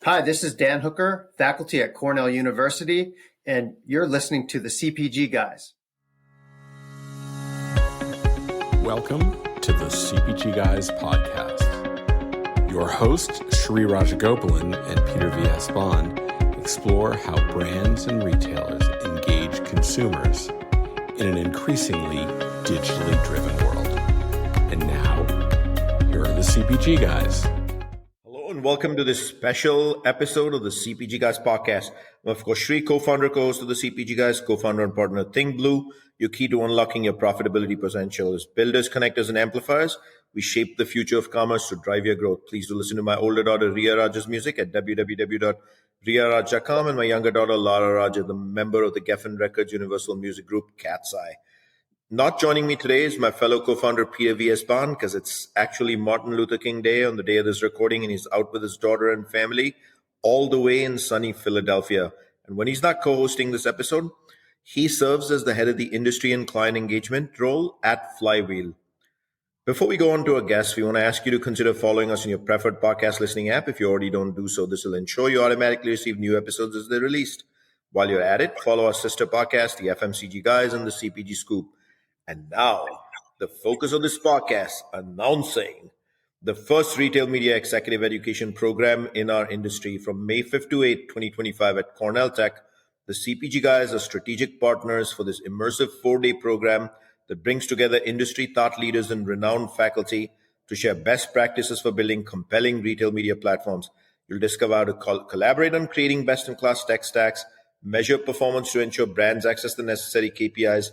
Hi, this is Dan Hooker, faculty at Cornell University, and you're listening to the CPG Guys. Welcome to the CPG Guys podcast. Your hosts, Shri Rajagopalan and Peter V.S. Bond, explore how brands and retailers engage consumers in an increasingly digitally driven world. And now, here are the CPG Guys. And welcome to this special episode of the CPG Guys podcast. I'm, of course, Shri, co-founder, co-host of the CPG Guys, co-founder and partner of Think Blue. Your key to unlocking your profitability potential is builders, connectors, and amplifiers. We shape the future of commerce to drive your growth. Please do listen to my older daughter, Ria Raj's music at www.riaraj.com and my younger daughter, Lara Raja, the member of the Geffen Records Universal Music Group, Cat's Eye. Not joining me today is my fellow co-founder, Peter V.S. Bond, because it's actually Martin Luther King Day on the day of this recording, and he's out with his daughter and family all the way in sunny Philadelphia. And when he's not co-hosting this episode, he serves as the head of the industry and client engagement role at Flywheel. Before we go on to our guests, we want to ask you to consider following us in your preferred podcast listening app. If you already don't do so, this will ensure you automatically receive new episodes as they're released. While you're at it, follow our sister podcast, the FMCG Guys and the CPG Scoop. And now, the focus of this podcast, announcing the first retail media executive education program in our industry from May 5th to 8th, 2025 at Cornell Tech. The CPG Guys are strategic partners for this immersive 4-day program that brings together industry thought leaders and renowned faculty to share best practices for building compelling retail media platforms. You'll discover how to collaborate on creating best-in-class tech stacks, measure performance to ensure brands access the necessary KPIs,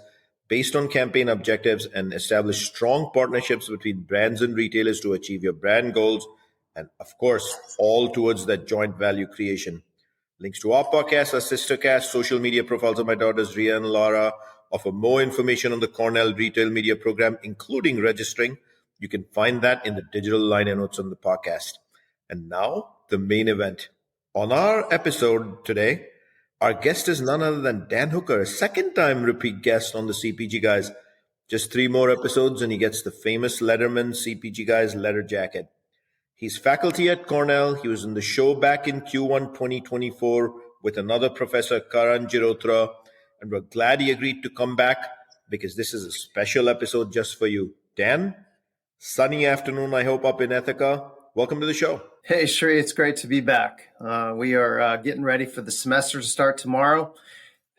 based on campaign objectives, and establish strong partnerships between brands and retailers to achieve your brand goals, and of course, all towards that joint value creation. Links to our podcast, our sister cast, social media profiles of my daughters Ria and Laura offer more information on the Cornell Retail Media Program, including registering. You can find that in the digital liner notes on the podcast. And now, the main event. On our episode today, our guest is none other than Dan Hooker, a second-time repeat guest on the CPG Guys. Just 3 more episodes and he gets the famous Letterman CPG Guys letter jacket. He's faculty at Cornell. He was in the show back in Q1 2024 with another professor, Karan Girotra, and we're glad he agreed to come back because this is a special episode just for you. Dan, sunny afternoon, I hope, up in Ithaca. Welcome to the show. Hey, Shri, it's great to be back. We are getting ready for the semester to start tomorrow.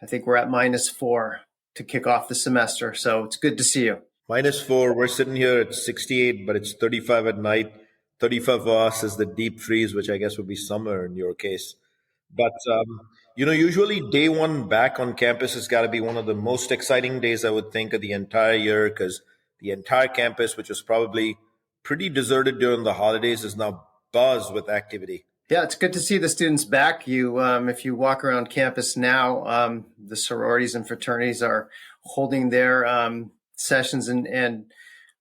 I think we're at -4 to kick off the semester, so it's good to see you. -4, we're sitting here at 68, but it's 35 at night. 35 for us is the deep freeze, which I guess would be summer in your case. But, usually day one back on campus has got to be one of the most exciting days, I would think, of the entire year, because the entire campus, which was probably pretty deserted during the holidays, is now buzz with activity. Yeah, it's good to see the students back. If you walk around campus now, the sororities and fraternities are holding their sessions and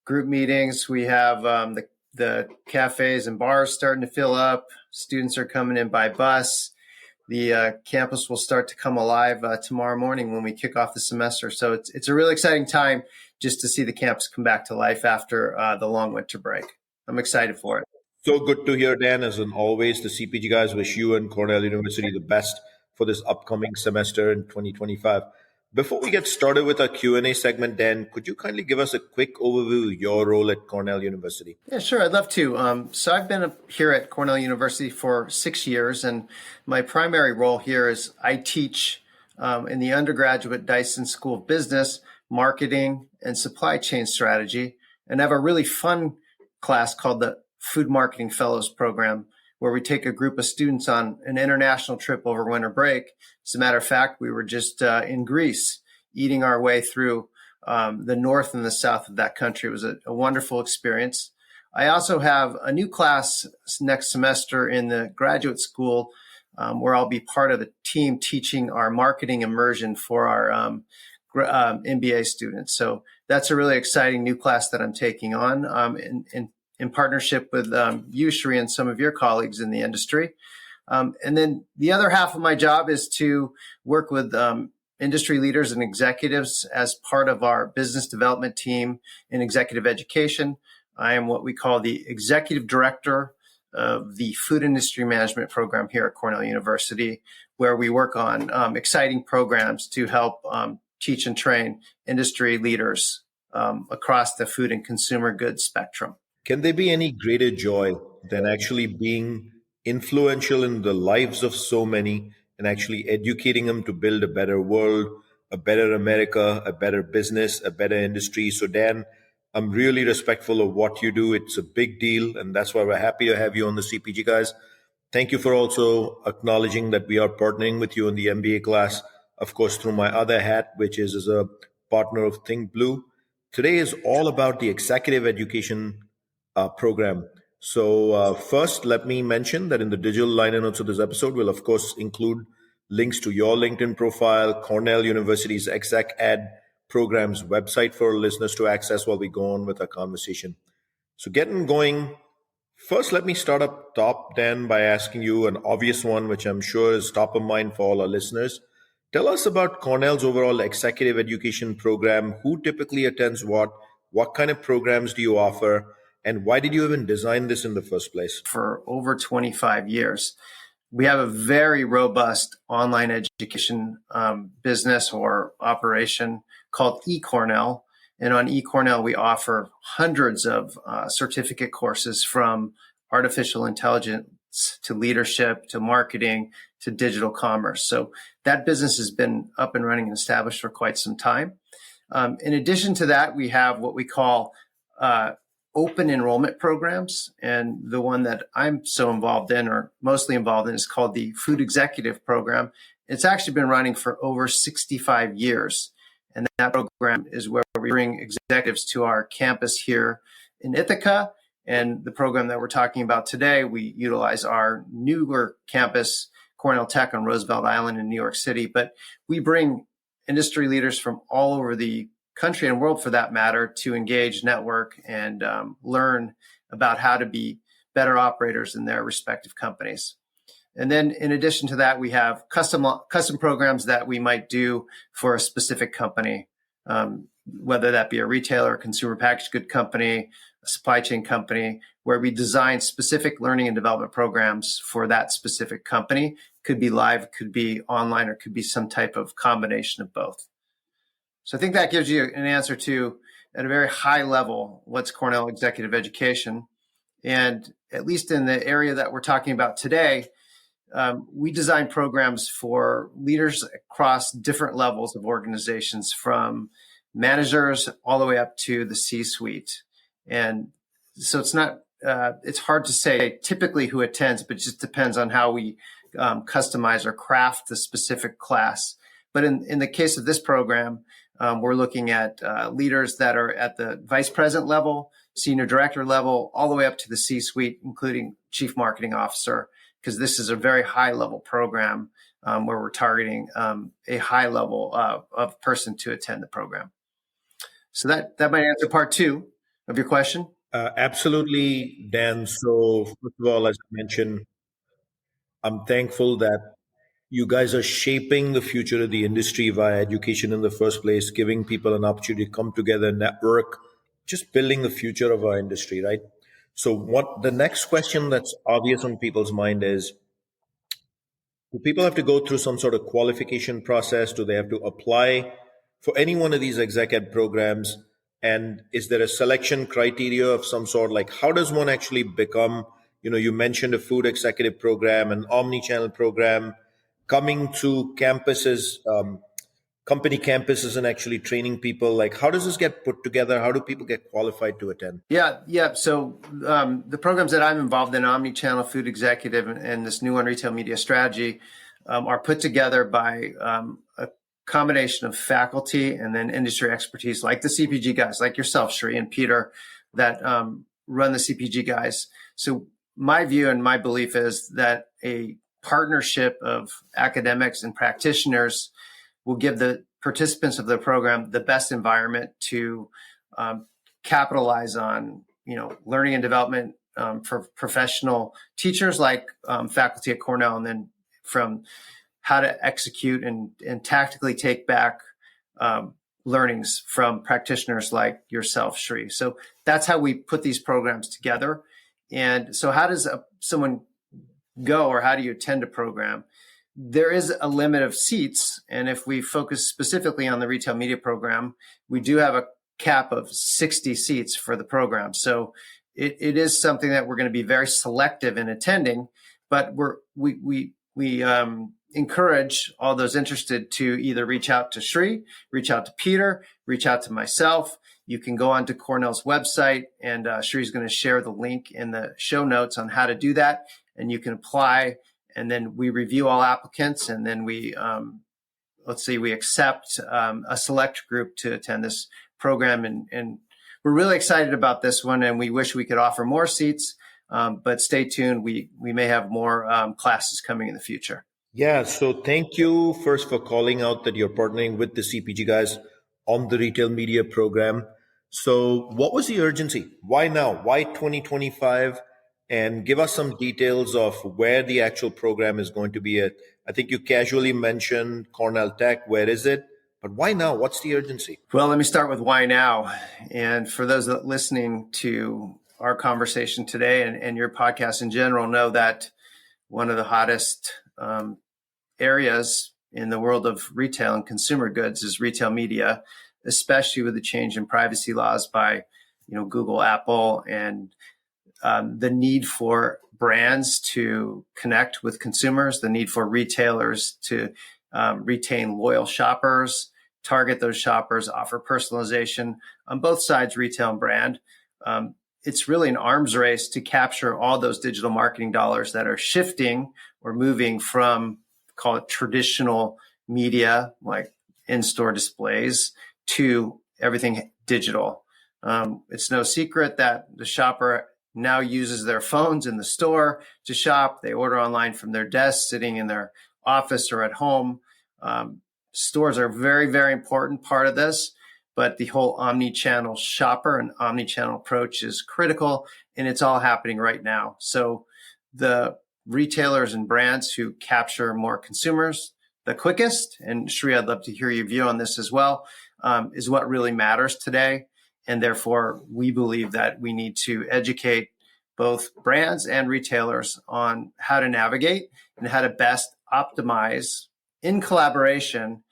group meetings. We have the cafes and bars starting to fill up. Students are coming in by bus. The campus will start to come alive tomorrow morning when we kick off the semester. So it's a really exciting time just to see the campus come back to life after the long winter break. I'm excited for it. So good to hear, Dan. As in always, the CPG Guys wish you and Cornell University the best for this upcoming semester in 2025. Before we get started with our Q&A segment, Dan, could you kindly give us a quick overview of your role at Cornell University? Yeah, sure. I'd love to. So I've been here at Cornell University for 6 years, and my primary role here is I teach in the undergraduate Dyson School of Business, Marketing, and Supply Chain Strategy, and I have a really fun class called the Food Marketing Fellows Program, where we take a group of students on an international trip over winter break. As a matter of fact, we were just in Greece, eating our way through the north and the south of that country. It was a wonderful experience. I also have a new class next semester in the graduate school where I'll be part of the team teaching our marketing immersion for our MBA students. So that's a really exciting new class that I'm taking on in partnership with you, Shri, and some of your colleagues in the industry. And then the other half of my job is to work with industry leaders and executives as part of our business development team in executive education. I am what we call the executive director of the food industry management program here at Cornell University, where we work on exciting programs to help teach and train industry leaders across the food and consumer goods spectrum. Can there be any greater joy than actually being influential in the lives of so many and actually educating them to build a better world, a better America, a better business, a better industry? So, Dan, I'm really respectful of what you do. It's a big deal, and that's why we're happy to have you on the CPG Guys. Thank you for also acknowledging that we are partnering with you in the MBA class, of course, through my other hat, which is as a partner of Think Blue. Today is all about the executive education program. So first, let me mention that in the digital liner notes of this episode, we'll, of course, include links to your LinkedIn profile, Cornell University's Exec Ed program's website for listeners to access while we go on with our conversation. So getting going, first, let me start up top, Dan, by asking you an obvious one, which I'm sure is top of mind for all our listeners. Tell us about Cornell's overall executive education program. Who typically attends what kind of programs do you offer, and why did you even design this in the first place? For over 25 years, we have a very robust online education business or operation called eCornell. And on eCornell, we offer hundreds of certificate courses from artificial intelligence to leadership to marketing to digital commerce. So that business has been up and running and established for quite some time. In addition to that, we have what we call open enrollment programs. And the one that I'm so involved in, or mostly involved in, is called the Food Executive Program. It's actually been running for over 65 years. And that program is where we bring executives to our campus here in Ithaca. And the program that we're talking about today, we utilize our newer campus, Cornell Tech on Roosevelt Island in New York City. But we bring industry leaders from all over the country and world, for that matter, to engage, network, and learn about how to be better operators in their respective companies. And then in addition to that, we have custom programs that we might do for a specific company, whether that be a retailer, a consumer packaged good company, a supply chain company, where we design specific learning and development programs for that specific company. Could be live, could be online, or could be some type of combination of both. So I think that gives you an answer to, at a very high level, what's Cornell Executive Education. And at least in the area that we're talking about today, we design programs for leaders across different levels of organizations, from managers all the way up to the C-suite. And so it's hard to say typically who attends, but it just depends on how we customize or craft the specific class. But in the case of this program, we're looking at leaders that are at the vice president level, senior director level, all the way up to the C-suite, including chief marketing officer, because this is a very high level program where we're targeting a high level of person to attend the program. So that might answer part two of your question. Absolutely, Dan. So first of all, as I mentioned, I'm thankful that you guys are shaping the future of the industry via education in the first place, giving people an opportunity to come together, network, just building the future of our industry, right? So what the next question that's obvious on people's mind is, do people have to go through some sort of qualification process? Do they have to apply for any one of these exec ed programs? And is there a selection criteria of some sort? Like, how does one actually become, you mentioned a food executive program, an omni-channel program, coming to campuses, company campuses, and actually training people. Like, how does this get put together? How do people get qualified to attend? Yeah. So the programs that I'm involved in, omni-channel, food executive, and this new one, retail media strategy, are put together by a combination of faculty and then industry expertise, like the CPG guys, like yourself, Shri, and Peter, that run the CPG guys. So my view and my belief is that a partnership of academics and practitioners will give the participants of the program the best environment to capitalize on, learning and development for professional teachers like faculty at Cornell, and then from how to execute and tactically take back learnings from practitioners like yourself, Shri. So that's how we put these programs together. And so how does someone go, or how do you attend a program? There is a limit of seats. And if we focus specifically on the retail media program, we do have a cap of 60 seats for the program. So it is something that we're going to be very selective in attending, but we encourage all those interested to either reach out to Shri, reach out to Peter, reach out to myself. You can go onto Cornell's website, and Shri's going to share the link in the show notes on how to do that, and you can apply. And then we review all applicants, and then we accept a select group to attend this program. And we're really excited about this one, and we wish we could offer more seats, but stay tuned. We may have more classes coming in the future. Yeah, so thank you first for calling out that you're partnering with the CPG guys on the retail media program. So what was the urgency? Why now? Why 2025? And give us some details of where the actual program is going to be at. I think you casually mentioned Cornell Tech. Where is it? But why now? What's the urgency? Well, let me start with why now. And for those that listening to our conversation today and your podcast in general, know that one of the hottest areas in the world of retail and consumer goods is retail media, especially with the change in privacy laws by Google, Apple, and the need for brands to connect with consumers, the need for retailers to retain loyal shoppers, target those shoppers, offer personalization on both sides, retail and brand. It's really an arms race to capture all those digital marketing dollars that are shifting or moving from, call it traditional media, like in-store displays, to everything digital. It's no secret that the shopper now uses their phones in the store to shop. They order online from their desk, sitting in their office or at home. Stores are a very, very important part of this, but the whole omni-channel shopper and omni-channel approach is critical, and it's all happening right now. So the retailers and brands who capture more consumers the quickest, and Shri, I'd love to hear your view on this as well, is what really matters today. And therefore, we believe that we need to educate both brands and retailers on how to navigate and how to best optimize in collaboration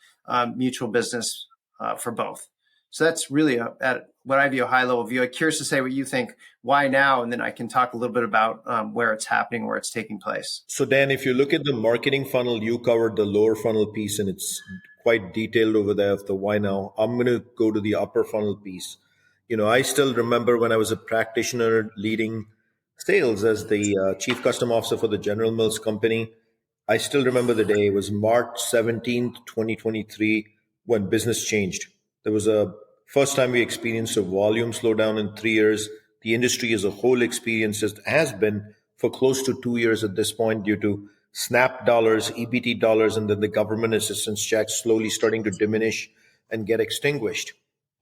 mutual business for both. So that's really at what I view a high-level view. I'm curious to say what you think. Why now? And then I can talk a little bit about where it's happening, where it's taking place. So Dan, if you look at the marketing funnel, you covered the lower funnel piece, and it's quite detailed over there of the why now. I'm going to go to the upper funnel piece. I still remember when I was a practitioner leading sales as the chief custom officer for the General Mills company. I still remember the day. It was March 17th, 2023, when business changed. There was a first time we experienced a volume slowdown in 3 years. The industry as a whole experienced has been for close to 2 years at this point due to SNAP dollars, EBT dollars, and then the government assistance checks slowly starting to diminish and get extinguished.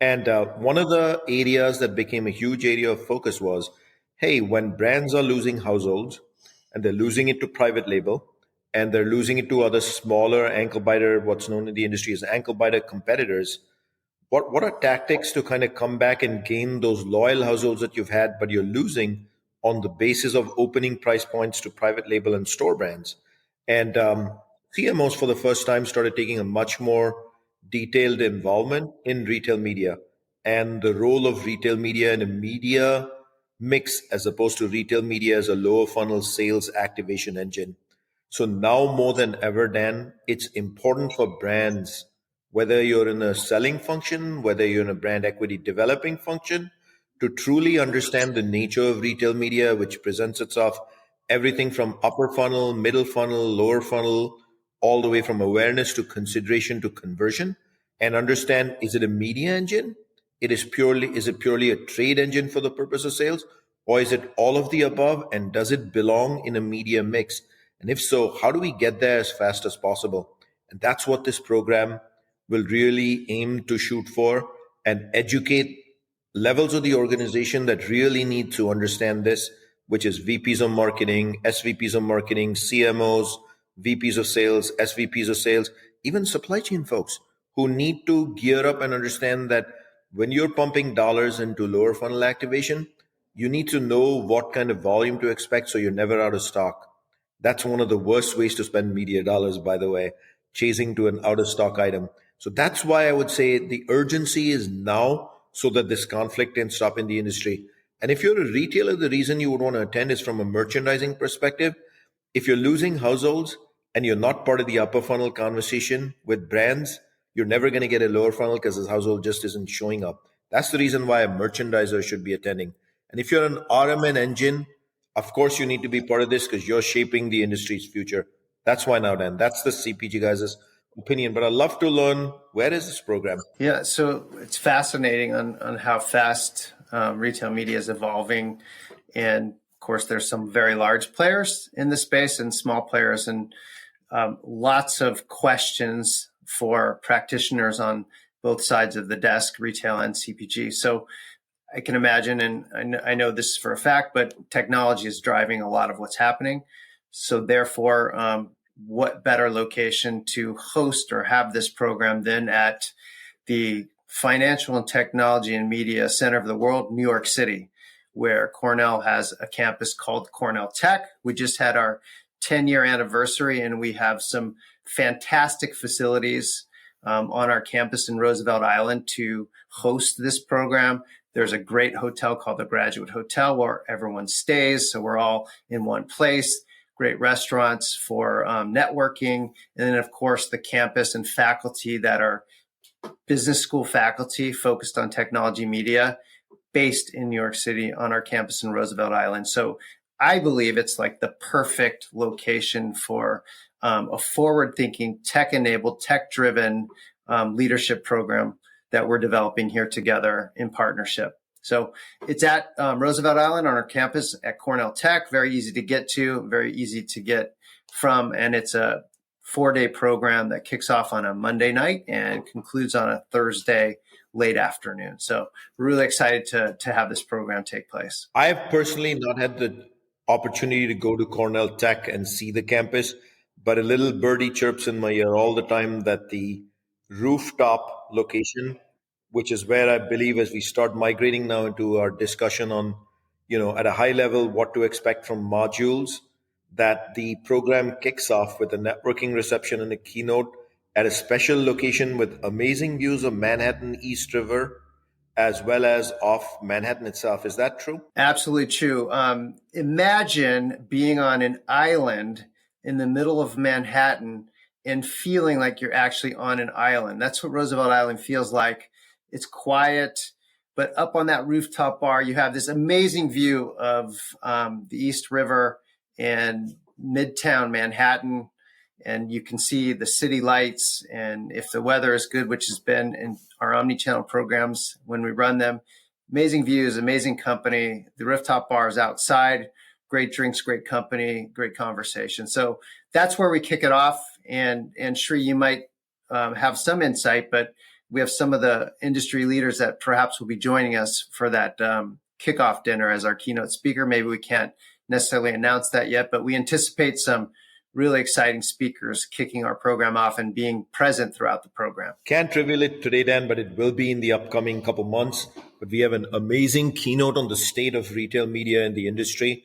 And one of the areas that became a huge area of focus was, hey, when brands are losing households and they're losing it to private label and they're losing it to other smaller ankle biter, what's known in the industry as ankle biter competitors, what are tactics to kind of come back and gain those loyal households that you've had, but you're losing on the basis of opening price points to private label and store brands? And CMOs for the first time started taking a much more detailed involvement in retail media and the role of retail media in a media mix as opposed to retail media as a lower funnel sales activation engine. So now more than ever, Dan, it's important for brands, whether you're in a selling function, whether you're in a brand equity developing function, to truly understand the nature of retail media, which presents itself everything from upper funnel, middle funnel, lower funnel, all the way from awareness to consideration to conversion, and understand, is it a media engine? Is it purely a trade engine for the purpose of sales? Or is it all of the above? And does it belong in a media mix? And if so, how do we get there as fast as possible? And that's what this program will really aim to shoot for and educate levels of the organization that really need to understand this, which is VPs of marketing, SVPs of marketing, CMOs, VPs of sales, SVPs of sales, even supply chain folks who need to gear up and understand that when you're pumping dollars into lower funnel activation, you need to know what kind of volume to expect so you're never out of stock. That's one of the worst ways to spend media dollars, by the way, chasing to an out of stock item. So that's why I would say the urgency is now so that this conflict can stop in the industry. And if you're a retailer, the reason you would want to attend is from a merchandising perspective. If you're losing households and you're not part of the upper funnel conversation with brands, you're never going to get a lower funnel because this household just isn't showing up. That's the reason why a merchandiser should be attending. And if you're an RMN engine, of course you need to be part of this because you're shaping the industry's future. That's why now, Dan. That's the CPG guys' opinion. But I'd love to learn, where is this program? Yeah, so it's fascinating on how fast retail media is evolving. And of course, there's some very large players in the space and small players, and lots of questions for practitioners on both sides of the desk, retail and CPG. So I can imagine, and I know this for a fact, but technology is driving a lot of what's happening. So therefore, what better location to host or have this program than at the Financial and Technology and Media Center of the World, New York City, where Cornell has a campus called Cornell Tech. We just had our 10-year anniversary, and we have some fantastic facilities on our campus in Roosevelt Island to host this program. There's a great hotel called the Graduate Hotel where everyone stays, so we're all in one place. Great restaurants for networking. And then, of course, the campus and faculty that are business school faculty focused on technology media based in New York City on our campus in Roosevelt Island. So I believe it's like the perfect location for a forward-thinking, tech-enabled, tech-driven leadership program that we're developing here together in partnership. So it's at Roosevelt Island on our campus at Cornell Tech. Very easy to get to, very easy to get from, and it's a 4-day program that kicks off on a Monday night and concludes on a Thursday late afternoon. So we're really excited to have this program take place. I've personally not had the opportunity to go to Cornell Tech and see the campus, but a little birdie chirps in my ear all the time that the rooftop location, which is where I believe as we start migrating now into our discussion on, at a high level, what to expect from modules, that the program kicks off with a networking reception and a keynote at a special location with amazing views of Manhattan East River, as well as off Manhattan itself. Is that true? Absolutely true. Imagine being on an island in the middle of Manhattan and feeling like you're actually on an island. That's what Roosevelt Island feels like. It's quiet, but up on that rooftop bar, you have this amazing view of the East River and Midtown Manhattan, and you can see the city lights. And if the weather is good, which has been in our omni-channel programs when we run them, amazing views, amazing company. The rooftop bar is outside, great drinks, great company, great conversation. So that's where we kick it off. And Shri, you might have some insight, but we have some of the industry leaders that perhaps will be joining us for that kickoff dinner as our keynote speaker. Maybe we can't necessarily announce that yet, but we anticipate some really exciting speakers kicking our program off and being present throughout the program. Can't reveal it today, Dan, but it will be in the upcoming couple months. But we have an amazing keynote on the state of retail media in the industry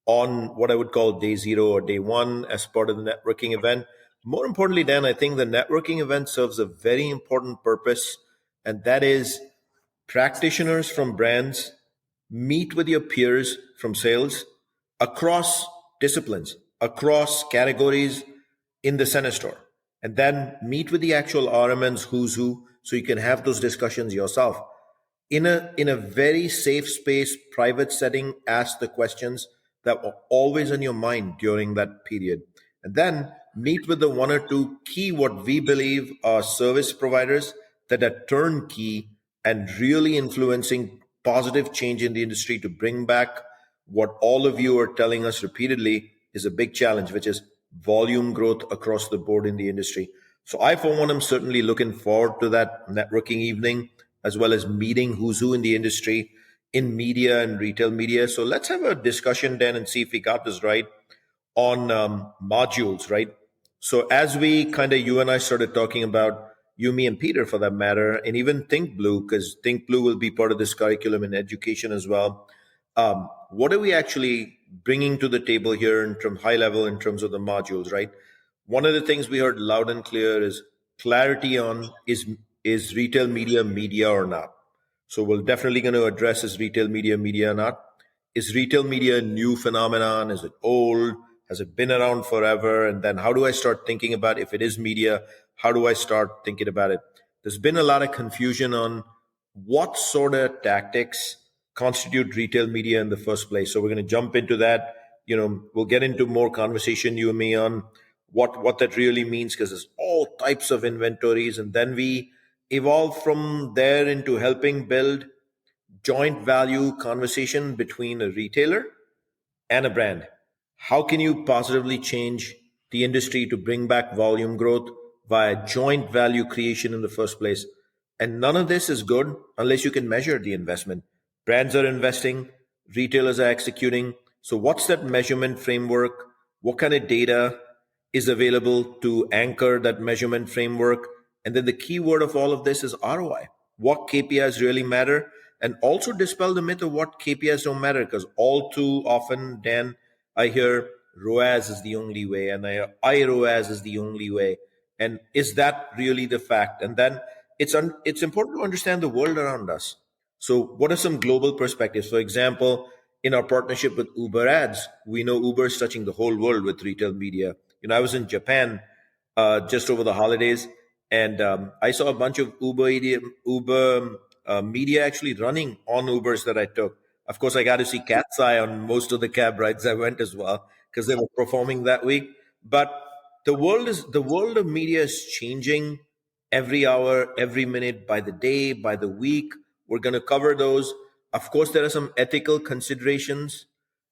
on what I would call day zero or day one as part of the networking event. More importantly, Dan, I think the networking event serves a very important purpose, and that is practitioners from brands meet with your peers from sales across disciplines, across categories in the center store, and then meet with the actual RMNs who's who, so you can have those discussions yourself. In a very safe space, private setting, ask the questions that were always in your mind during that period. And then meet with the one or two key, what we believe are service providers that are turnkey and really influencing positive change in the industry to bring back what all of you are telling us repeatedly is a big challenge, which is volume growth across the board in the industry. So I, for one, am certainly looking forward to that networking evening, as well as meeting who's who in the industry in media and retail media. So let's have a discussion then and see if we got this right on modules, right? So as we you and I started talking about, you, me, and Peter for that matter, and even Think Blue, because Think Blue will be part of this curriculum in education as well. What are we actually bringing to the table here in terms high level in terms of the modules, right? One of the things we heard loud and clear is clarity on is retail media or not. So we're definitely going to address is retail media or not. Is retail media a new phenomenon? Is it old? Has it been around forever? And then how do I start thinking about if it is media? How do I start thinking about it? There's been a lot of confusion on what sort of tactics constitute retail media in the first place. So we're going to jump into that. We'll get into more conversation, you and me, on what that really means, because there's all types of inventories. And then we evolve from there into helping build joint value conversation between a retailer and a brand. How can you positively change the industry to bring back volume growth via joint value creation in the first place? And none of this is good unless you can measure the investment. Brands are investing, retailers are executing. So what's that measurement framework? What kind of data is available to anchor that measurement framework? And then the key word of all of this is ROI. What KPIs really matter? And also dispel the myth of what KPIs don't matter, because all too often, Dan, I hear ROAS is the only way, and IROAS is the only way. And is that really the fact? And then it's important to understand the world around us. So what are some global perspectives? For example, in our partnership with Uber Ads, we know Uber is touching the whole world with retail media. I was in Japan just over the holidays, and I saw a bunch of Uber media actually running on Ubers that I took. Of course, I got to see Cat's Eye on most of the cab rides I went as well, because they were performing that week. But the world of media is changing every hour, every minute, by the day, by the week. We're going to cover those. Of course, there are some ethical considerations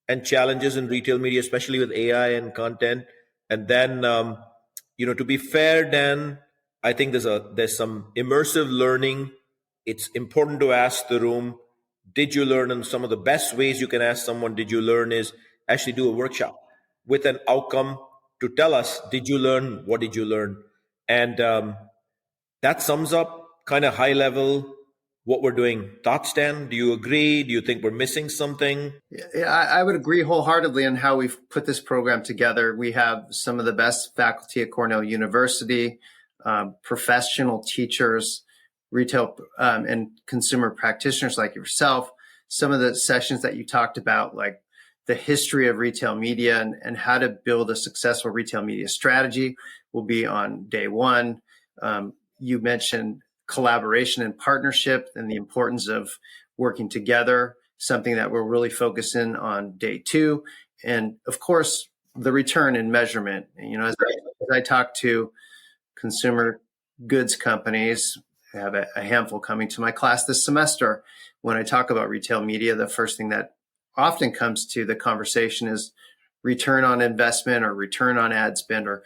and challenges in retail media, especially with AI and content. And then, to be fair, Dan, I think there's some immersive learning. It's important to ask the room, did you learn? And some of the best ways you can ask someone, did you learn, is actually do a workshop with an outcome to tell us, did you learn? What did you learn? And that sums up kind of high level what we're doing. Thoughts, Dan? Do you agree? Do you think we're missing something? Yeah, I would agree wholeheartedly on how we've put this program together. We have some of the best faculty at Cornell University, professional teachers, retail and consumer practitioners like yourself. Some of the sessions that you talked about, like the history of retail media and how to build a successful retail media strategy, will be on day one. You mentioned collaboration and partnership and the importance of working together, something that we're really focusing on day two. And of course, the return and measurement. As I talk to consumer goods companies, I have a handful coming to my class this semester. When I talk about retail media, the first thing that often comes to the conversation is return on investment or return on ad spend, or,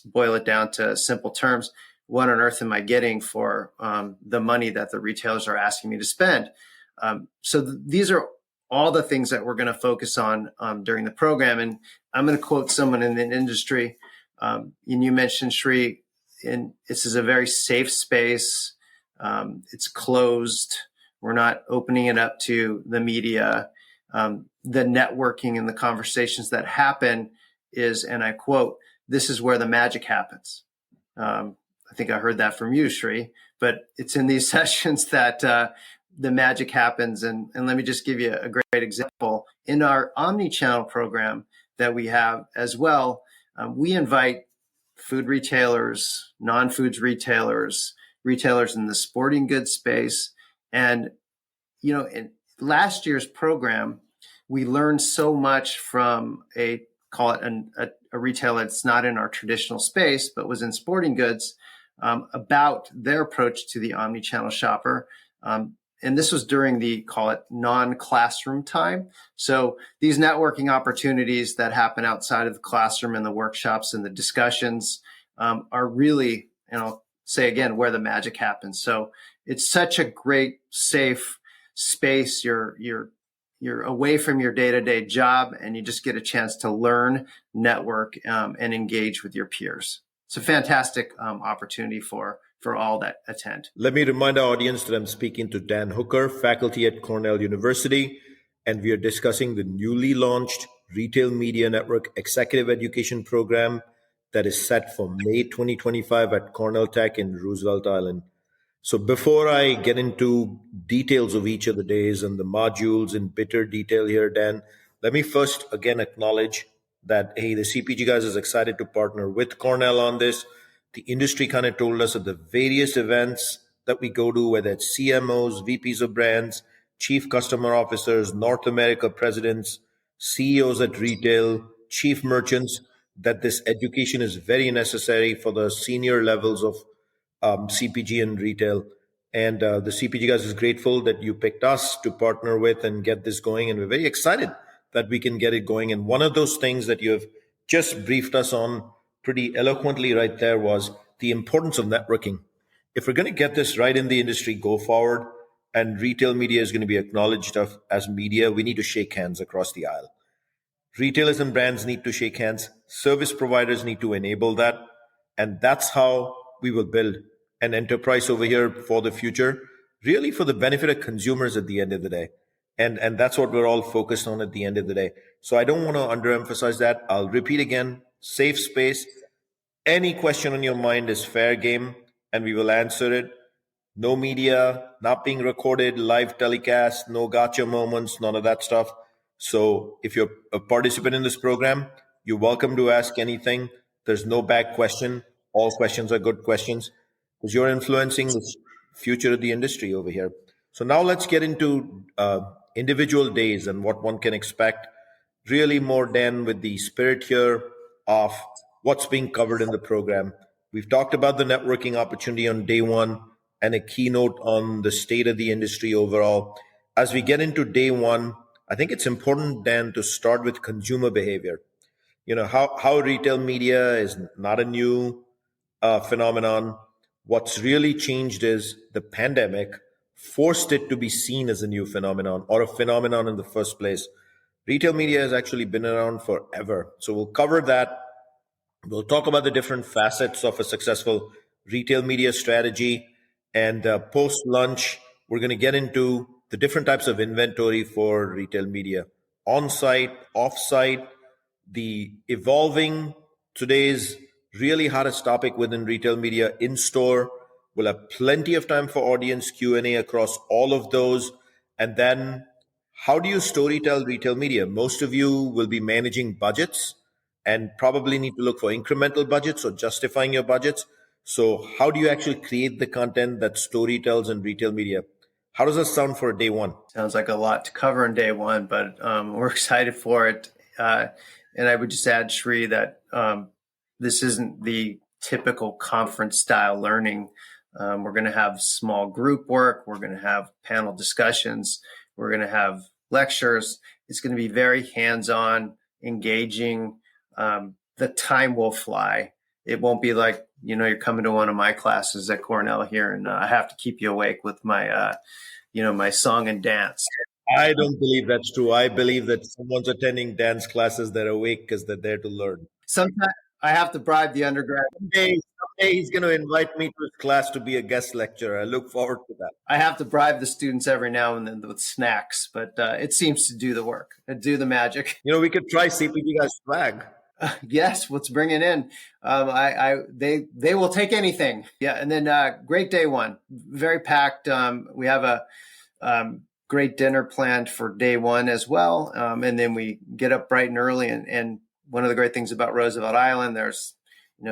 boil it down to simple terms. What on earth am I getting for the money that the retailers are asking me to spend? These are all the things that we're going to focus on during the program. And I'm going to quote someone in the industry. And you mentioned, Shri, this is a very safe space. It's closed. We're not opening it up to the media. The networking and the conversations that happen is, and I quote, "This is where the magic happens." I think I heard that from you, Shri, but it's in these sessions that the magic happens. And let me just give you a great example. In our omni-channel program that we have as well, we invite food retailers, non-foods retailers, retailers in the sporting goods space. And, in last year's program, we learned so much from a retailer that's not in our traditional space, but was in sporting goods, about their approach to the omni-channel shopper. And this was during the, non-classroom time. So these networking opportunities that happen outside of the classroom and the workshops and the discussions are really, and I'll say again, where the magic happens. So it's such a great, safe space. You're away from your day-to-day job, and you just get a chance to learn, network, and engage with your peers. It's a fantastic opportunity for all that attend. Let me remind our audience that I'm speaking to Dan Hooker, faculty at Cornell University. and we are discussing the newly launched Retail Media Network Executive Education Program that is set for May 2025 at Cornell Tech in Roosevelt Island. So before I get into details of each of the days and the modules in bitter detail here, Dan, let me first again acknowledge that, hey, the CPG guys is excited to partner with Cornell on this. The industry kind of told us at the various events that we go to, whether it's CMOs, VPs of brands, chief customer officers, North America presidents, CEOs at retail, chief merchants, that this education is very necessary for the senior levels of CPG and retail. And the CPG guys is grateful that you picked us to partner with and get this going. And we're very excited that we can get it going. And one of those things that you have just briefed us on pretty eloquently right there was the importance of networking. If we're going to get this right in the industry, go forward, and retail media is going to be acknowledged as media, we need to shake hands across the aisle. Retailers and brands need to shake hands. Service providers need to enable that. And that's how we will build an enterprise over here for the future, really for the benefit of consumers at the end of the day. And that's what we're all focused on at the end of the day. So I don't want to underemphasize that. I'll repeat again, safe space. Any question on your mind is fair game, and we will answer it. No media, not being recorded, live telecast, no gotcha moments, none of that stuff. So if you're a participant in this program, you're welcome to ask anything. There's no bad question. All questions are good questions because you're influencing the future of the industry over here. So now let's get into individual days and what one can expect, really more than with the spirit here of what's being covered in the program. We've talked about the networking opportunity on day one and a keynote on the state of the industry overall. As we get into day one, I think it's important, Dan, to start with consumer behavior. You know, how retail media is not a new phenomenon. What's really changed is the pandemic forced it to be seen as a new phenomenon or a phenomenon in the first place. Retail media has actually been around forever. So we'll cover that. We'll talk about the different facets of a successful retail media strategy. And post lunch, we're going to get into the different types of inventory for retail media, on-site, off-site, the evolving today's really hottest topic within retail media, in-store. We'll have plenty of time for audience Q&A across all of those. And then how do you storytell retail media? Most of you will be managing budgets and probably need to look for incremental budgets or justifying your budgets. So how do you actually create the content that story tells in retail media? How does that sound for day one? Sounds like a lot to cover in day one, but we're excited for it. And I would just add, Shri, that this isn't the typical conference style learning. We're going to have small group work. We're going to have panel discussions. We're going to have lectures. It's going to be very hands-on, engaging. The time will fly. It won't be like, you're coming to one of my classes at Cornell here and I have to keep you awake with my, my song and dance. I don't believe that's true. I believe that someone's attending dance classes, they're awake because they're there to learn. Sometimes I have to bribe the undergrad. Someday he's going to invite me to his class to be a guest lecturer. I look forward to that. I have to bribe the students every now and then with snacks, but it seems to do the work, do the magic. We could try CPG guys swag. Yes, let's bring it in. They will take anything. Yeah, and then great day one, very packed. We have a great dinner planned for day one as well, and then we get up bright and early. And one of the great things about Roosevelt Island, there's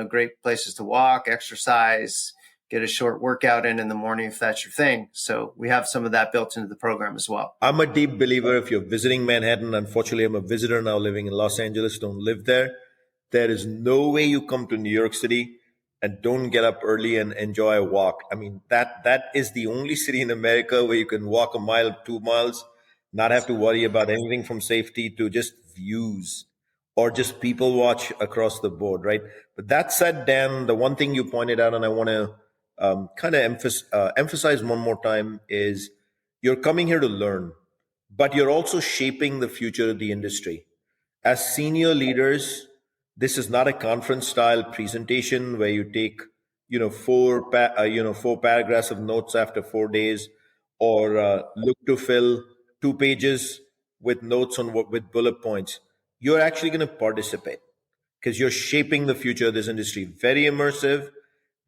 great places to walk, exercise, get a short workout in the morning if that's your thing. So we have some of that built into the program as well. I'm a deep believer if you're visiting Manhattan. Unfortunately, I'm a visitor now living in Los Angeles, don't live there. There is no way you come to New York City and don't get up early and enjoy a walk. I mean, that is the only city in America where you can walk a mile, 2 miles, not have to worry about anything from safety to just views or just people watch across the board, right? But that said, Dan, the one thing you pointed out, and I want to kind of emphasize one more time, is you're coming here to learn, but you're also shaping the future of the industry. As senior leaders, this is not a conference style presentation where you take, four paragraphs of notes after 4 days or look to fill 2 pages with notes on what with bullet points, you're actually going to participate because you're shaping the future of this industry. Very immersive,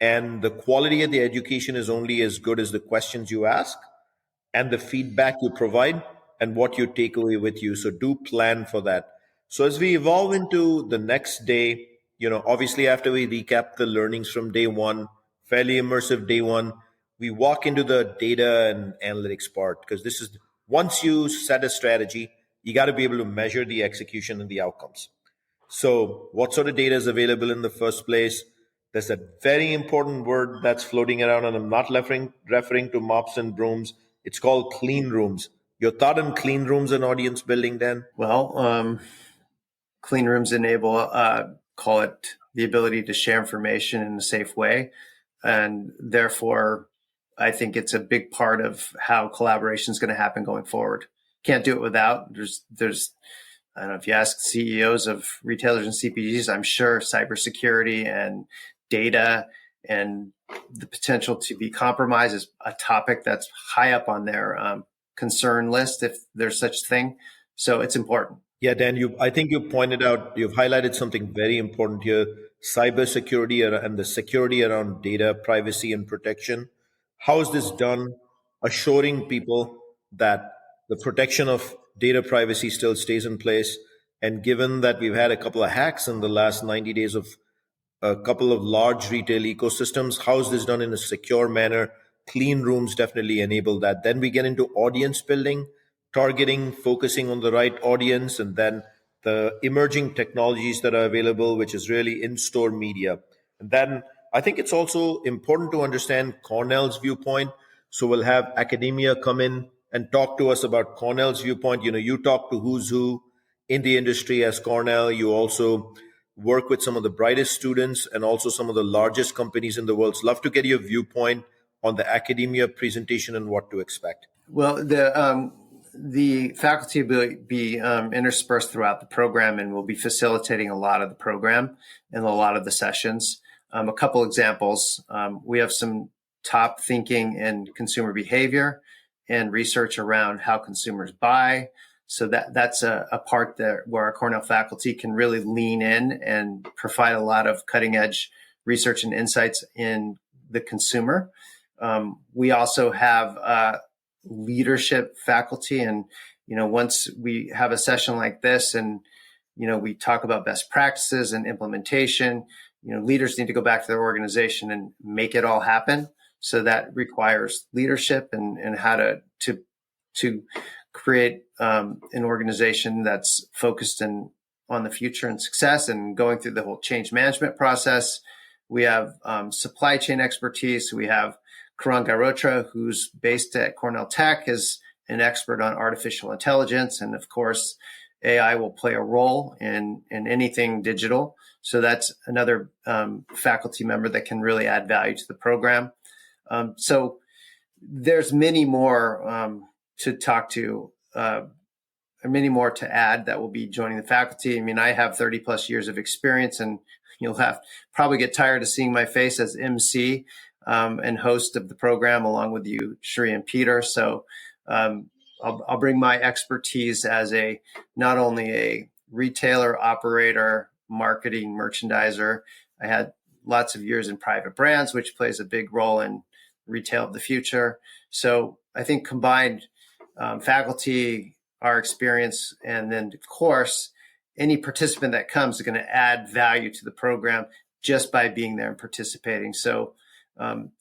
and the quality of the education is only as good as the questions you ask and the feedback you provide and what you take away with you. So do plan for that. So as we evolve into the next day, obviously after we recap the learnings from day one, fairly immersive day one, we walk into the data and analytics part because this is once you set a strategy, you got to be able to measure the execution and the outcomes. So what sort of data is available in the first place? There's a very important word that's floating around, and I'm not referring to mops and brooms. It's called clean rooms. Your thought on clean rooms and audience building, Dan? Well, clean rooms enable, call it the ability to share information in a safe way. And therefore, I think it's a big part of how collaboration is going to happen going forward. Can't do it without. I don't know if you ask CEOs of retailers and CPGs, I'm sure cybersecurity and data and the potential to be compromised is a topic that's high up on their concern list, if there's such a thing. So it's important. Yeah, Dan, I think you've highlighted something very important here, cybersecurity and the security around data privacy and protection. How is this done? Assuring people that the protection of data privacy still stays in place. And given that we've had a couple of hacks in the last 90 days of a couple of large retail ecosystems, how is this done in a secure manner? Clean rooms definitely enable that. Then we get into audience building, targeting, focusing on the right audience, and then the emerging technologies that are available, which is really in-store media. And then I think it's also important to understand Cornell's viewpoint. So we'll have academia come in and talk to us about Cornell's viewpoint. You talk to who's who in the industry as Cornell. You also work with some of the brightest students and also some of the largest companies in the world. So love to get your viewpoint on the academia presentation and what to expect. Well, the faculty will be interspersed throughout the program and will be facilitating a lot of the program and a lot of the sessions. A couple examples. We have some top thinking in consumer behavior and research around how consumers buy. So that's a part there where our Cornell faculty can really lean in and provide a lot of cutting edge research and insights in the consumer. We also have leadership faculty, and once we have a session like this and we talk about best practices and implementation, leaders need to go back to their organization and make it all happen. So that requires leadership and how to create an organization that's focused on the future and success and going through the whole change management process. We have supply chain expertise. We have Karan Garotra, who's based at Cornell Tech, is an expert on artificial intelligence. And of course, AI will play a role in anything digital. So that's another faculty member that can really add value to the program. So there's many more to talk to, many more to add that will be joining the faculty. I mean, I have 30 plus years of experience, and you'll probably get tired of seeing my face as MC and host of the program along with you, Shri and Peter. So I'll bring my expertise as not only a retailer, operator, marketing, merchandiser. I had lots of years in private brands, which plays a big role in retail of the future. So I think combined faculty, our experience, and then of course, any participant that comes is going to add value to the program just by being there and participating. So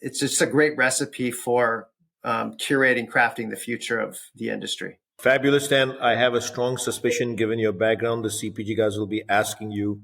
it's just a great recipe for curating, crafting the future of the industry. Fabulous, Dan. I have a strong suspicion, given your background, the CPG guys will be asking you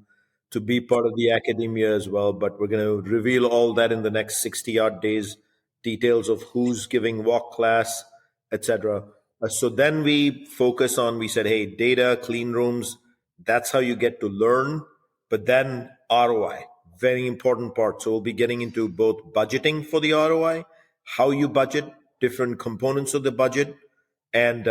to be part of the academia as well. But we're going to reveal all that in the next 60-odd days, details of who's giving what class, etc. So then we said, hey, data, clean rooms, that's how you get to learn. But then ROI, very important part. So we'll be getting into both budgeting for the ROI, how you budget, different components of the budget, and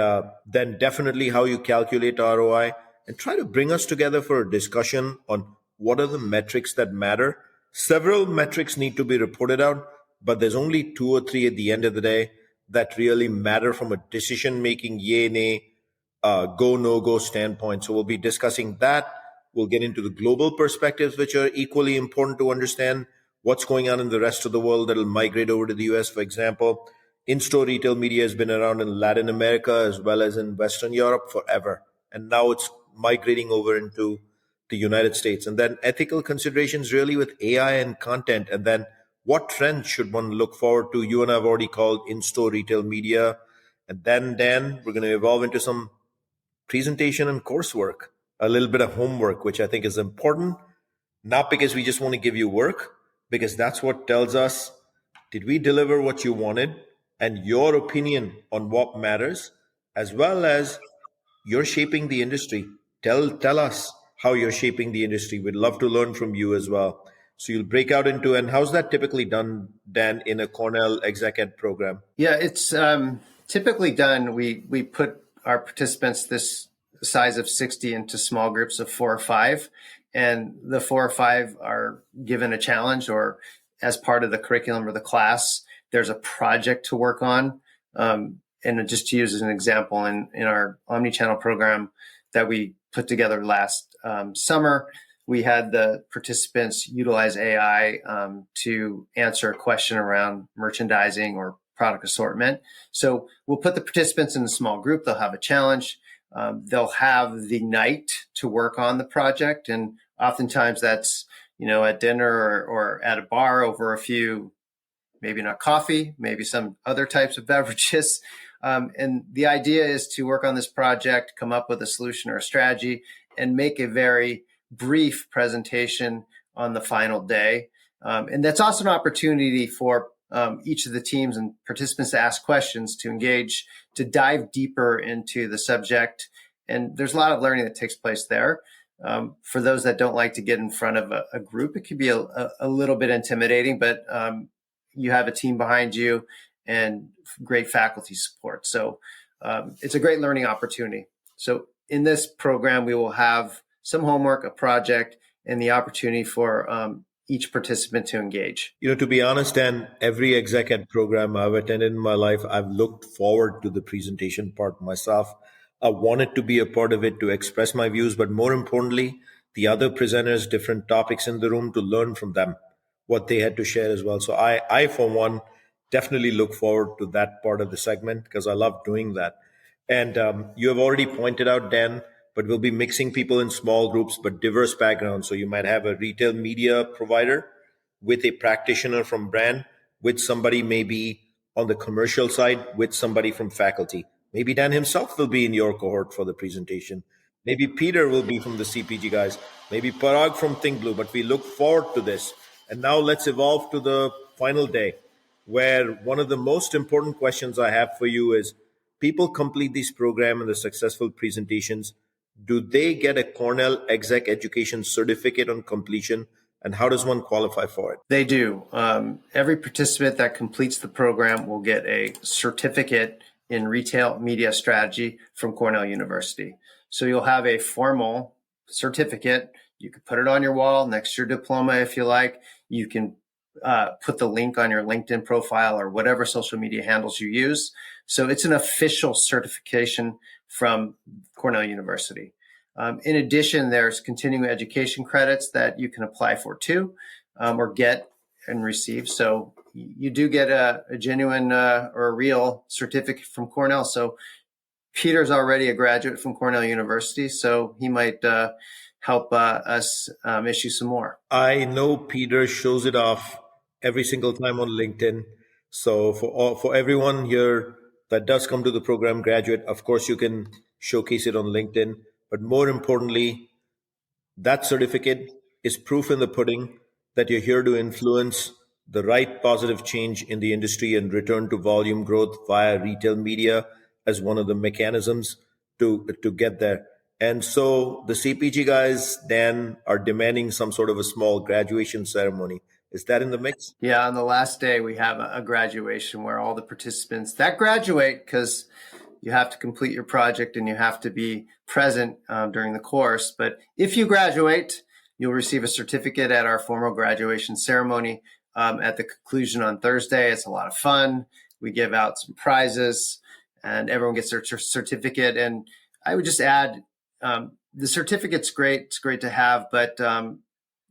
then definitely how you calculate ROI, and try to bring us together for a discussion on what are the metrics that matter. Several metrics need to be reported out, but there's only 2 or 3 at the end of the day that really matter from a decision-making yay, nay go, no go standpoint. So we'll be discussing that. We'll get into the global perspectives, which are equally important to understand what's going on in the rest of the world that'll migrate over to the US. For example, in-store retail media has been around in Latin America as well as in Western Europe forever. And now it's migrating over into the United States. And then ethical considerations really with AI and content. And then what trends should one look forward to? You and I have already called in-store retail media. And then, Dan, we're going to evolve into some presentation and coursework, a little bit of homework, which I think is important, not because we just want to give you work, because that's what tells us, did we deliver what you wanted, and your opinion on what matters, as well as you're shaping the industry. Tell us how you're shaping the industry. We'd love to learn from you as well. So you'll break out into, and how's that typically done, Dan, in a Cornell exec ed program? Yeah, it's typically done. We put our participants this size of 60 into small groups of 4 or 5, and the 4 or 5 are given a challenge, or as part of the curriculum or the class, there's a project to work on. And just to use as an example, in our omnichannel program that we put together last summer, we had the participants utilize AI to answer a question around merchandising or product assortment. So we'll put the participants in a small group. They'll have a challenge. They'll have the night to work on the project. And oftentimes that's, at dinner or at a bar over a few, maybe not coffee, maybe some other types of beverages. And the idea is to work on this project, come up with a solution or a strategy, and make a very brief presentation on the final day. And that's also an opportunity for each of the teams and participants to ask questions, to engage, to dive deeper into the subject. And there's a lot of learning that takes place there. For those that don't like to get in front of a group, it could be a little bit intimidating, but you have a team behind you and great faculty support. So it's a great learning opportunity. So in this program, we will have some homework, a project, and the opportunity for each participant to engage. To be honest, and every exec ed program I've attended in my life, I've looked forward to the presentation part myself. I wanted to be a part of it to express my views, but more importantly, the other presenters, different topics in the room, to learn from them what they had to share as well. So I for one, definitely look forward to that part of the segment because I love doing that. And you have already pointed out, Dan, but we'll be mixing people in small groups, but diverse backgrounds. So you might have a retail media provider with a practitioner from brand, with somebody maybe on the commercial side, with somebody from faculty. Maybe Dan himself will be in your cohort for the presentation. Maybe Peter will be from the CPG guys. Maybe Parag from Think Blue, but we look forward to this. And now let's evolve to the final day, where one of the most important questions I have for you is, people complete this program and the successful presentations, do they get a Cornell Exec Education certificate on completion? And how does one qualify for it? They do. Every participant that completes the program will get a certificate in retail media strategy from Cornell University. So you'll have a formal certificate. You can put it on your wall next to your diploma if you like. You can put the link on your LinkedIn profile or whatever social media handles you use. So it's an official certification from Cornell University. In addition, there's continuing education credits that you can apply for too, or get and receive. So you do get a genuine or a real certificate from Cornell. So Peter's already a graduate from Cornell University, so he might help us issue some more. I know Peter shows it off every single time on LinkedIn. So for everyone here that does come to the program graduate, of course, you can showcase it on LinkedIn. But more importantly, that certificate is proof in the pudding that you're here to influence the right positive change in the industry and return to volume growth via retail media as one of the mechanisms to get there. And so the CPG guys, Dan, are demanding some sort of a small graduation ceremony. Is that in the mix? Yeah, on the last day, we have a graduation where all the participants that graduate, because you have to complete your project and you have to be present during the course. But if you graduate, you'll receive a certificate at our formal graduation ceremony at the conclusion on Thursday. It's a lot of fun. We give out some prizes and everyone gets their certificate. And I would just add, the certificate's great. It's great to have, but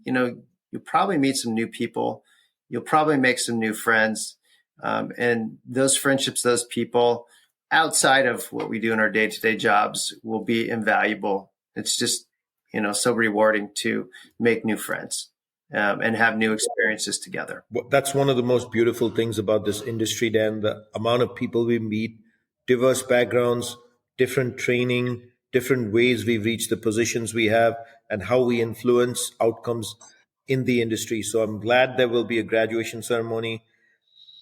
you'll probably meet some new people. You'll probably make some new friends, and those friendships, those people, outside of what we do in our day-to-day jobs, will be invaluable. It's just so rewarding to make new friends and have new experiences together. That's one of the most beautiful things about this industry, Dan. The amount of people we meet, diverse backgrounds, different training, different ways we've reached the positions we have, and how we influence outcomes in the industry. So I'm glad there will be a graduation ceremony.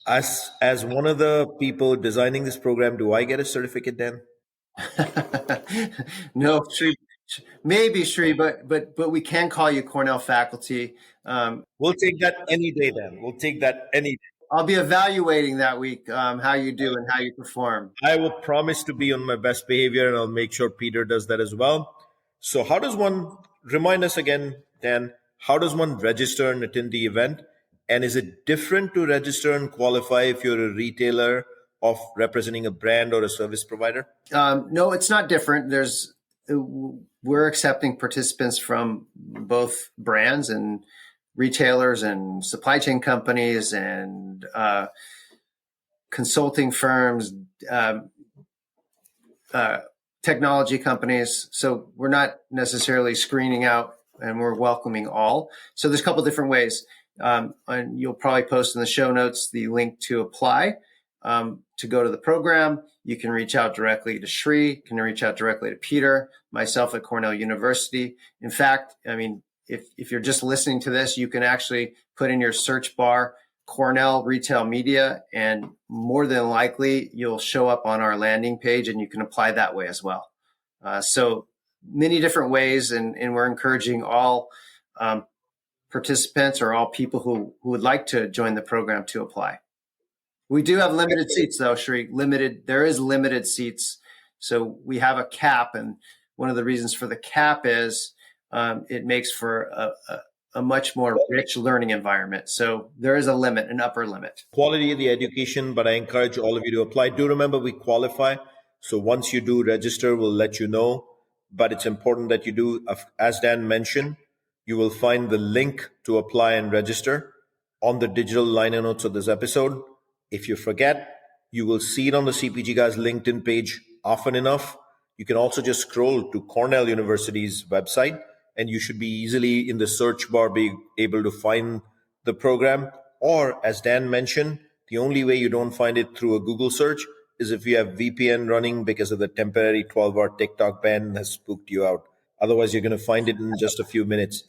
As one of the people designing this program, do I get a certificate, Dan? No, Shri, maybe Shri, but we can call you Cornell faculty. We'll take that any day, Dan. We'll take that any day. I'll be evaluating that week how you do and how you perform. I will promise to be on my best behavior, and I'll make sure Peter does that as well. So how does one, remind us again, Dan, how does one register and attend the event? And is it different to register and qualify if you're a retailer of representing a brand or a service provider? No, it's not different. We're accepting participants from both brands and retailers and supply chain companies and consulting firms, technology companies. So we're not necessarily screening out, and we're welcoming all. So there's a couple different ways. And you'll probably post in the show notes the link to apply to go to the program. You can reach out directly to Shri, you can reach out directly to Peter, myself at Cornell University. In fact, if you're just listening to this, you can actually put in your search bar Cornell Retail Media, and more than likely you'll show up on our landing page, and you can apply that way as well. So many different ways, and we're encouraging all participants or all people who would like to join the program to apply. We do have limited seats, though, Shri. There is limited seats. So we have a cap, and one of the reasons for the cap is it makes for a much more rich learning environment. So there is a limit, an upper limit. Quality of the education, but I encourage all of you to apply. Do remember we qualify. So once you do register, we'll let you know. But it's important that you do, as Dan mentioned, you will find the link to apply and register on the digital liner notes of this episode. If you forget, you will see it on the CPG Guys LinkedIn page often enough. You can also just scroll to Cornell University's website, and you should be easily in the search bar be able to find the program. Or, as Dan mentioned, the only way you don't find it through a Google search is if you have VPN running because of the temporary 12-hour TikTok ban has spooked you out. Otherwise, you're going to find it in just a few minutes.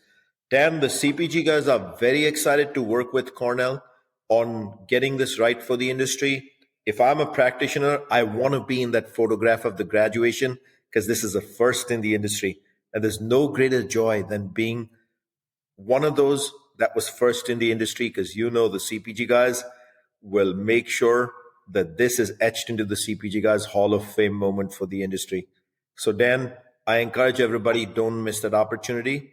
Dan, the CPG Guys are very excited to work with Cornell on getting this right for the industry. If I'm a practitioner, I want to be in that photograph of the graduation because this is a first in the industry. And there's no greater joy than being one of those that was first in the industry, because the CPG Guys will make sure that this is etched into the CPG Guys Hall of Fame moment for the industry. So Dan, I encourage everybody, don't miss that opportunity.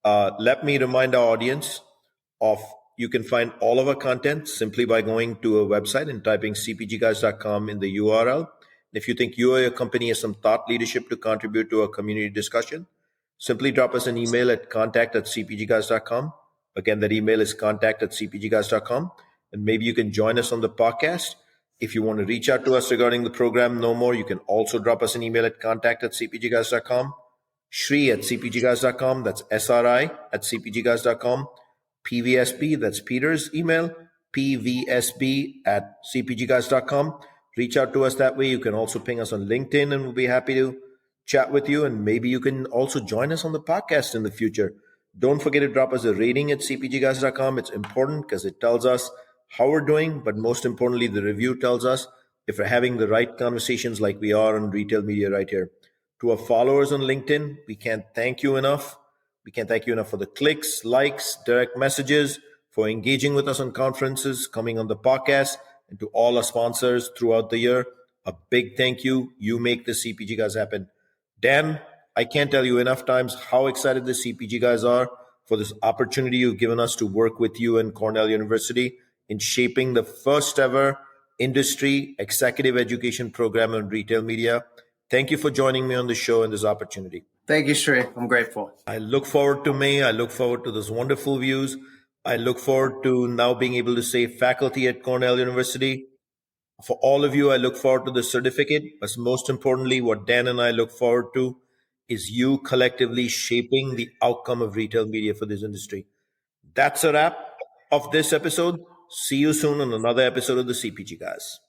Let me remind our audience you can find all of our content simply by going to a website and typing cpgguys.com in the URL. If you think you or your company has some thought leadership to contribute to a community discussion, simply drop us an email at contact@cpgguys.com. Again, that email is contact@cpgguys.com. And maybe you can join us on the podcast. If you want to reach out to us regarding the program no more, you can also drop us an email at contact@cpgguys.com. Shri at cpgguys.com, that's SRI at cpgguys.com. PVSB, that's Peter's email, pvsb at cpgguys.com. Reach out to us that way. You can also ping us on LinkedIn, and we'll be happy to chat with you. And maybe you can also join us on the podcast in the future. Don't forget to drop us a rating at cpgguys.com. It's important because it tells us how we're doing, but most importantly, the review tells us if we're having the right conversations like we are on retail media right here. To our followers on LinkedIn, we can't thank you enough. We can't thank you enough for the clicks, likes, direct messages, for engaging with us on conferences, coming on the podcast, and to all our sponsors throughout the year. A big thank you. You make the CPG Guys happen. Dan, I can't tell you enough times how excited the CPG Guys are for this opportunity you've given us to work with you and Cornell University in shaping the first ever industry executive education program in retail media. Thank you for joining me on the show and this opportunity. Thank you, Sri. I'm grateful. I look forward to May. I look forward to those wonderful views. I look forward to now being able to say faculty at Cornell University. For all of you, I look forward to the certificate. But most importantly, what Dan and I look forward to is you collectively shaping the outcome of retail media for this industry. That's a wrap of this episode. See you soon on another episode of the CPG Guys.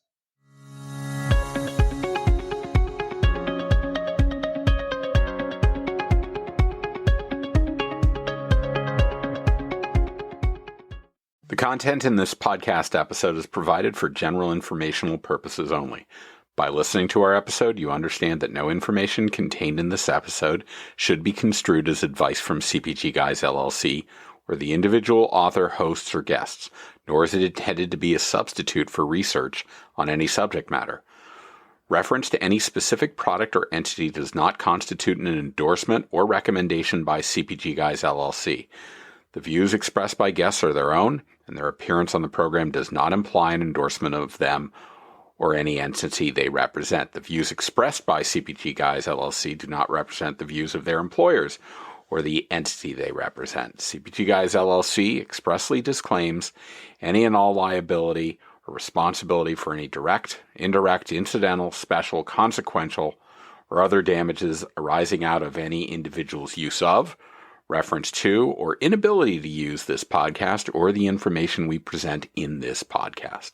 The content in this podcast episode is provided for general informational purposes only. By listening to our episode, you understand that no information contained in this episode should be construed as advice from CPG Guys LLC or the individual author, hosts, or guests, nor is it intended to be a substitute for research on any subject matter. Reference to any specific product or entity does not constitute an endorsement or recommendation by CPG Guys LLC. The views expressed by guests are their own, and their appearance on the program does not imply an endorsement of them or any entity they represent. The views expressed by CPG Guys LLC do not represent the views of their employers or the entity they represent. CPG Guys LLC expressly disclaims any and all liability or responsibility for any direct, indirect, incidental, special, consequential, or other damages arising out of any individual's use of, reference to, or inability to use this podcast or the information we present in this podcast.